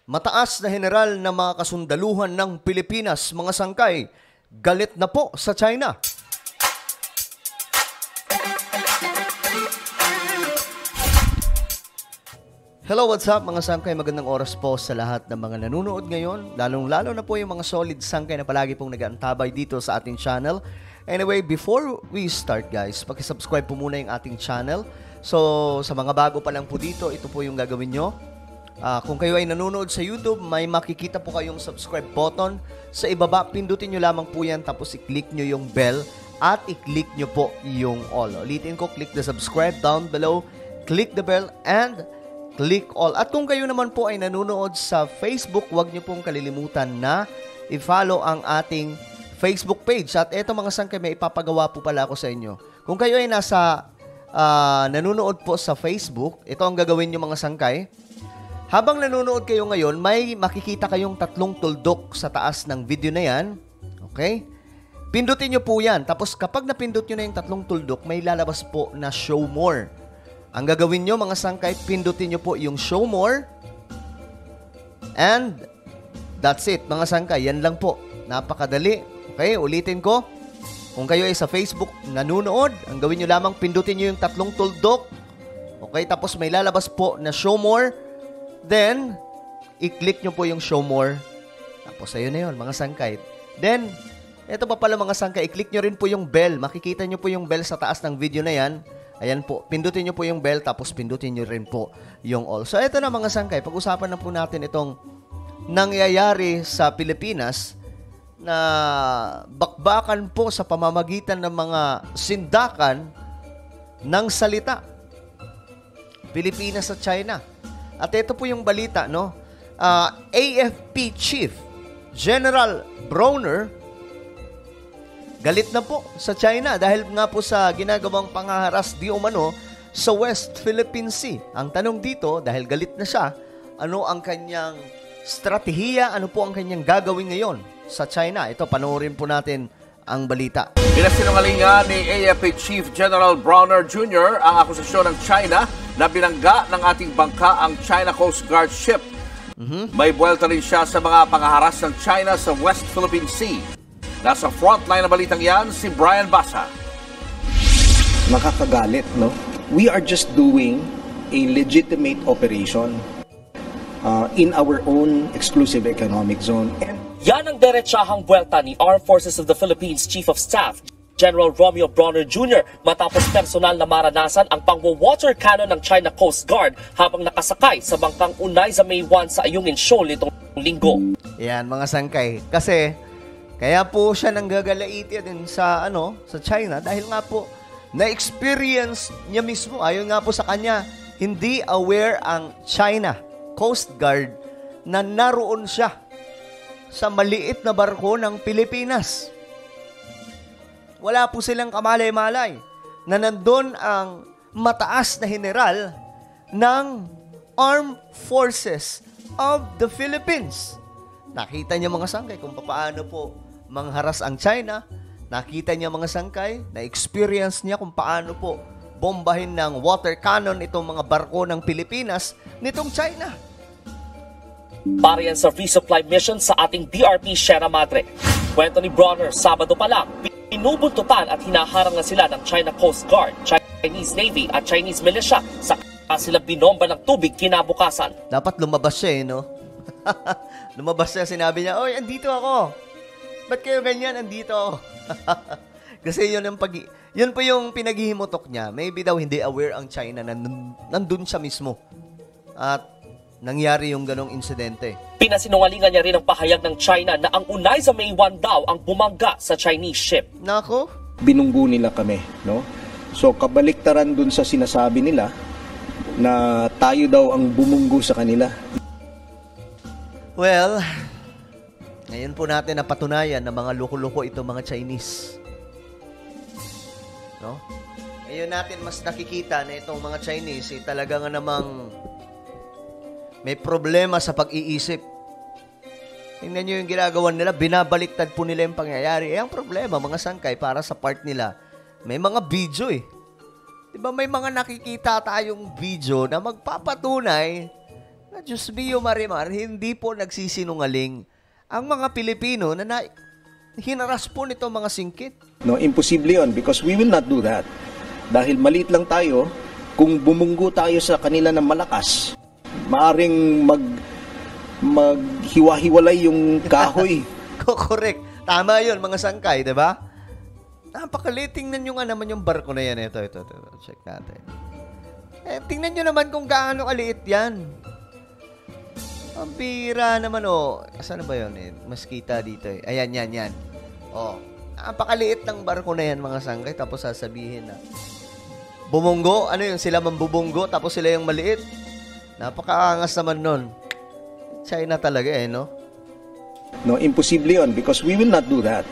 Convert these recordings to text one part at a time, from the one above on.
Mataas na general ng mga kasundaluhan ng Pilipinas, mga sangkay, galit na po sa China. Hello, what's up mga sangkay? Magandang oras po sa lahat ng mga nanonood ngayon. Lalong-lalo na po yung mga solid sangkay na palagi pong nag-aantabay dito sa ating channel. Anyway, before we start guys, pakisubscribe po muna yung ating channel. So, sa mga bago pa lang po dito, ito po yung gagawin nyo. Kung kayo ay nanonood sa YouTube, may makikita po kayong subscribe button. Sa ibaba, pindutin nyo lamang po yan, tapos i-click nyo yung bell at i-click nyo po yung all. Ulitin ko, click the subscribe down below, click the bell, and click all. At kung kayo naman po ay nanonood sa Facebook, huwag nyo pong kalilimutan na i-follow ang ating Facebook page. At eto mga sangkay, may ipapagawa po pala ako sa inyo. Kung kayo ay nanonood po sa Facebook, ito ang gagawin nyo mga sangkay. Habang nanonood kayo ngayon, may makikita kayong tatlong tuldok sa taas ng video na yan. Okay? Pindutin nyo po yan. Tapos kapag napindot nyo na yung tatlong tuldok, may lalabas po na show more. Ang gagawin nyo mga sangkay, pindutin nyo po yung show more. And that's it mga sangkay. Yan lang po. Napakadali. Okay? Ulitin ko. Kung kayo ay sa Facebook nanonood, ang gawin nyo lamang, pindutin nyo yung tatlong tuldok. Okay? Tapos may lalabas po na show more. Then, i-click nyo po yung show more. Tapos, ayun na yun, mga sangkay. Then, eto pa pala mga sangkay, i-click nyo rin po yung bell. Makikita nyo po yung bell sa taas ng video na yan. Ayan po, pindutin nyo po yung bell, tapos pindutin nyo rin po yung all. So, eto na mga sangkay, pag-usapan na po natin itong nangyayari sa Pilipinas na bakbakan po sa pamamagitan ng mga sindakan ng salita. Pilipinas at China. At ito po yung balita, no? AFP Chief General Browner galit na po sa China dahil nga po sa ginagawang panghaharas di umano sa West Philippine Sea. Ang tanong dito, dahil galit na siya, ano ang kanyang strategiya, ano po ang kanyang gagawin ngayon sa China? Ito, panoorin po natin ang balita. Pinasinungalingan ni AFP Chief General Browner Jr. ang akusasyon ng China na binangga ng ating bangka ang China Coast Guard ship. May buwelta rin siya sa mga pangaharas ng China sa West Philippine Sea. Nasa frontline na balitang yan, si Brian Basa. Nakakagalit, no? We are just doing a legitimate operation in our own exclusive economic zone. Yan ang derechahang buwelta ni Armed Forces of the Philippines Chief of Staff General Romeo Browner Jr. matapos personal na maranasan ang pangwo-water cannon ng China Coast Guard habang nakasakay sa bangkang Unay sa May 1 sa Ayungin Shoal nitong linggo. Yan mga sangkay. Kasi kaya po siya nanggagalaiti din sa China dahil nga po na-experience niya mismo. Ayon nga po sa kanya, hindi aware ang China Coast Guard na naroon siya sa maliit na barko ng Pilipinas. Wala po silang kamalay-malay na nandun ang mataas na general ng Armed Forces of the Philippines. Nakita niya mga sangkay kung paano po mangharas ang China. Nakita niya mga sangkay, na-experience niya kung paano po bombahin ng water cannon itong mga barko ng Pilipinas nitong China. Para yan sa resupply mission sa ating BRP Sierra Madre. Kwento ni Browner, Sabado pa lang, pinubuntutan at hinaharang na sila ng China Coast Guard, Chinese Navy at Chinese Militia sa sila binomba ng tubig kinabukasan. Dapat lumabas siya no? Lumabas siya, sinabi niya, "Oy, andito ako. Ba't kayo ganyan? Andito ako." Kasi yun po yung pinaghihimutok niya. Maybe daw hindi aware ang China na nandun siya mismo. At nangyari yung ganong insidente. Pinasinungalingan niya rin ang pahayag ng China na ang Unay sa May 1 daw ang bumangga sa Chinese ship. Nako? Binunggo nila kami, no? So kabaliktaran dun sa sinasabi nila na tayo daw ang bumunggo sa kanila. Well, ngayon po natin napatunayan na mga loko-loko itong mga Chinese. No? Ngayon natin mas nakikita na itong mga Chinese talaga nga namang may problema sa pag-iisip. Tingnan nyo yung ginagawa nila, binabaliktad po nila yung pangyayari. Ang problema, mga sangkay, para sa part nila, may mga video Diba may mga nakikita tayong video na magpapatunay Diyos mio, Marimar, hindi po nagsisinungaling ang mga Pilipino na hinaras po nito mga singkit. No, imposible yun because we will not do that. Dahil maliit lang tayo, kung bumunggo tayo sa kanila ng malakas, maaring maghiwa-hiwalay yung kahoy. Correct. Tama yun, mga sangkay, di ba? Napakaliit. Tingnan nyo nga naman yung barko na yan. Ito. Check natin. Tingnan nyo naman kung gaano kaliit yan. Ang bira naman, Saan ba yun? Mas kita dito eh. Ayan, yan. Napakaliit ng barko na yan, mga sangkay. Tapos sasabihin na, bumunggo? Ano yun? Sila mambubunggo, tapos sila yung maliit. Napakaangas naman nun. China talaga no? No, imposible yun because we will not do that.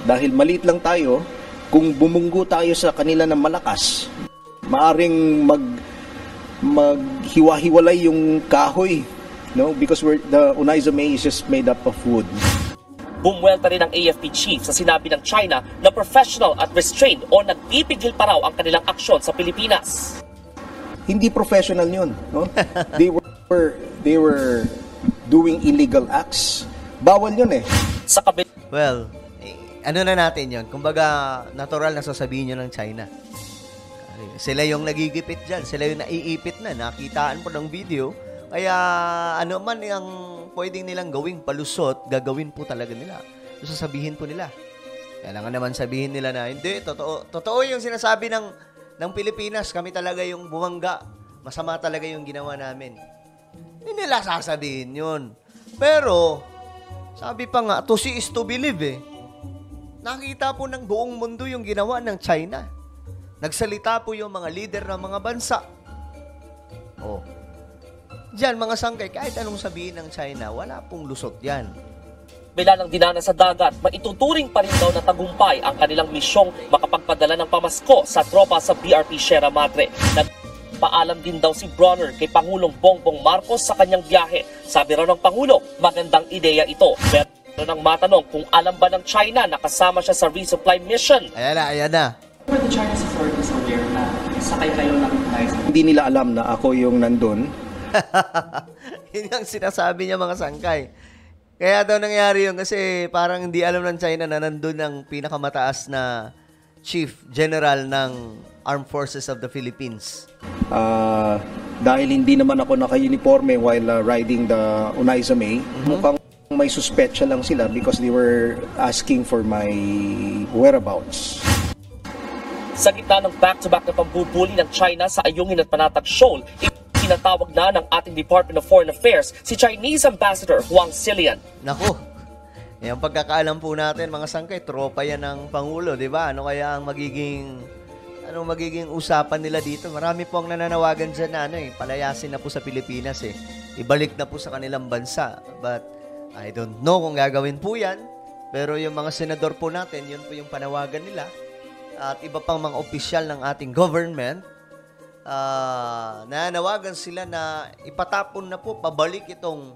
Dahil maliit lang tayo, kung bumunggo tayo sa kanila ng malakas, maaring maghiwa-hiwalay yung kahoy. No, because the Unaiza-May is just made up of wood. Bumwelta rin ang AFP chief sa sinabi ng China na professional at restrained o nagpipigil pa raw ang kanilang aksyon sa Pilipinas. Hindi professional yun. No? They were doing illegal acts. Bawal yun Sa Well, ano na natin yun? Kumbaga, natural na sasabihin nyo ng China. Sila yung nagigipit dyan. Sila yung naiipit na. Nakitaan po ng video. Kaya ano man ang pwedeng nilang gawing palusot, gagawin po talaga nila. So, sasabihin po nila. Kailangan naman sabihin nila na, hindi, totoo yung sinasabi ng Pilipinas. Kami talaga yung bumangga. Masama talaga yung ginawa namin. Hindi nila sasabihin yun. Pero, sabi pa nga, to see is to believe Nakita po ng buong mundo yung ginawa ng China. Nagsalita po yung mga leader ng mga bansa. Diyan, mga sangkay, kahit anong sabihin ng China, wala pong lusot yan. Bila ng dinana sa dagat, maituturing pa rin daw na tagumpay ang kanilang misyong makapagpadala ng pamasko sa tropa sa BRP Sierra Madre. Nagpaalam din daw si Bronner kay Pangulong Bongbong Marcos sa kanyang biyahe. Sabi raw ng Pangulo, magandang ideya ito. Pero nang matanong kung alam ba ng China na kasama siya sa resupply mission. Ayan na. Were the Chinese authorities aware na sakay kayo ng Unaiza? Hindi nila alam na ako yung nandun. Yun ang sinasabi niya, mga sangkay. Kaya daw nangyari yun kasi parang hindi alam ng China na nandun ang pinakamataas na Chief General ng Armed Forces of the Philippines. Dahil hindi naman ako naka-uniforme while riding the Unaiza-May, mukhang may suspetsya lang sila because they were asking for my whereabouts. Sa gitna ng back-to-back na pambubuli ng China sa Ayungin at Panatag Shoal, tinatawag na ng ating Department of Foreign Affairs si Chinese Ambassador Huang Xilian. Naku, yung pagkakaalam po natin, mga sangkay, tropa yan ng Pangulo, di ba? Ano kaya ang magiging usapan nila dito? Marami po ang nananawagan dyan na palayasin na po sa Pilipinas Ibalik na po sa kanilang bansa. But I don't know kung gagawin po yan. Pero yung mga senador po natin, yun po yung panawagan nila. At iba pang mga opisyal ng ating government, nanawagan sila na ipatapon na po pabalik itong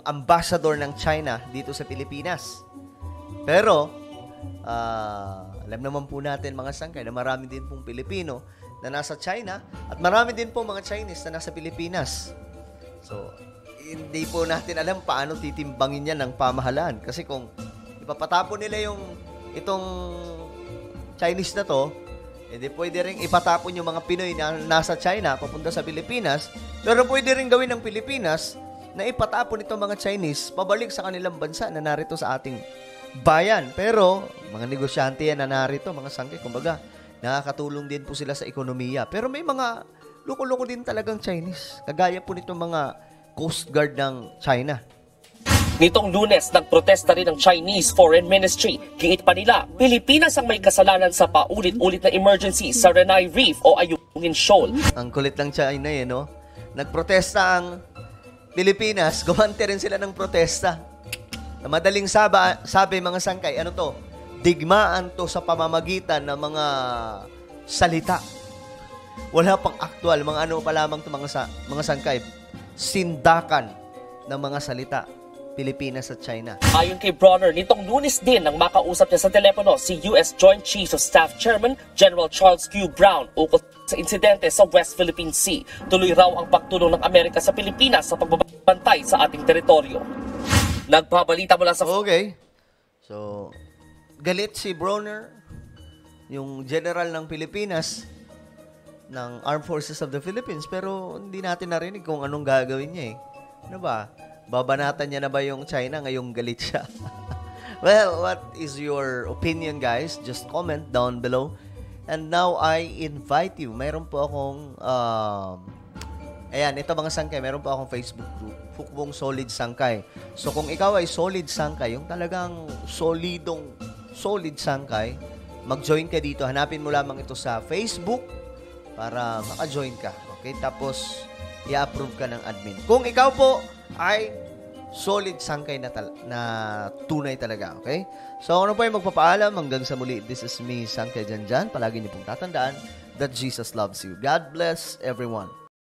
ambassador ng China dito sa Pilipinas. Pero alam naman po natin, mga sangkay, na marami din pong Pilipino na nasa China at marami din po mga Chinese na nasa Pilipinas. So, hindi po natin alam paano titimbangin yan ng pamahalaan. Kasi kung ipapatapon nila itong Chinese na to, hindi pwede rin ipatapon yung mga Pinoy na nasa China papunta sa Pilipinas. Pero pwede rin gawin ng Pilipinas na ipatapon itong mga Chinese pabalik sa kanilang bansa na narito sa ating bayan. Pero mga negosyante yan na narito, mga sangkay, kumbaga nakakatulong din po sila sa ekonomiya. Pero may mga loko-loko din talagang Chinese. Kagaya po nitong mga Coast Guard ng China. Nitong Lunes, nagprotesta rin ang Chinese Foreign Ministry. Giit pa nila, Pilipinas ang may kasalanan sa paulit-ulit na emergency sa Renai Reef o Ayungin Shoal. Ang kulit ng China no? Nagprotesta ang Pilipinas, gumante rin sila ng protesta. Na madaling sabi, mga sangkay, ano to? Digmaan to sa pamamagitan ng mga salita. Wala pang aktual, mga ano pa lamang to, mga sangkay. Sindakan ng mga salita. Pilipinas at China. Ayon kay Bronner, nitong Lunes din nang makausap niya sa telepono si U.S. Joint Chiefs of Staff Chairman General Charles Q. Brown ukol sa insidente sa West Philippine Sea. Tuloy raw ang pagtulong ng Amerika sa Pilipinas sa pagbabantay sa ating teritoryo. Nagbabalita mula sa... Okay. So, galit si Bronner, yung general ng Pilipinas, ng Armed Forces of the Philippines, pero hindi natin narinig kung anong gagawin niya eh. Ano ba? Babanatan niya na ba yung China ngayong galit siya? Well, what is your opinion, guys? Just comment down below. And now, I invite you. Mayroon po akong, ayan, ito mga sangkay, mayroon po akong Facebook group, Fukbong Solid Sangkay. So, kung ikaw ay solid sangkay, yung talagang solid sangkay, mag-join ka dito. Hanapin mo lamang ito sa Facebook para maka-join ka. Okay? Tapos, i-approve ka ng admin. Kung ikaw po ay solid sangkay na tunay talaga. Okay? So, ano po yung magpapaalam? Hanggang sa muli, this is me, Sangkay Janjan. Palagi niyo pong tatandaan that Jesus loves you. God bless everyone.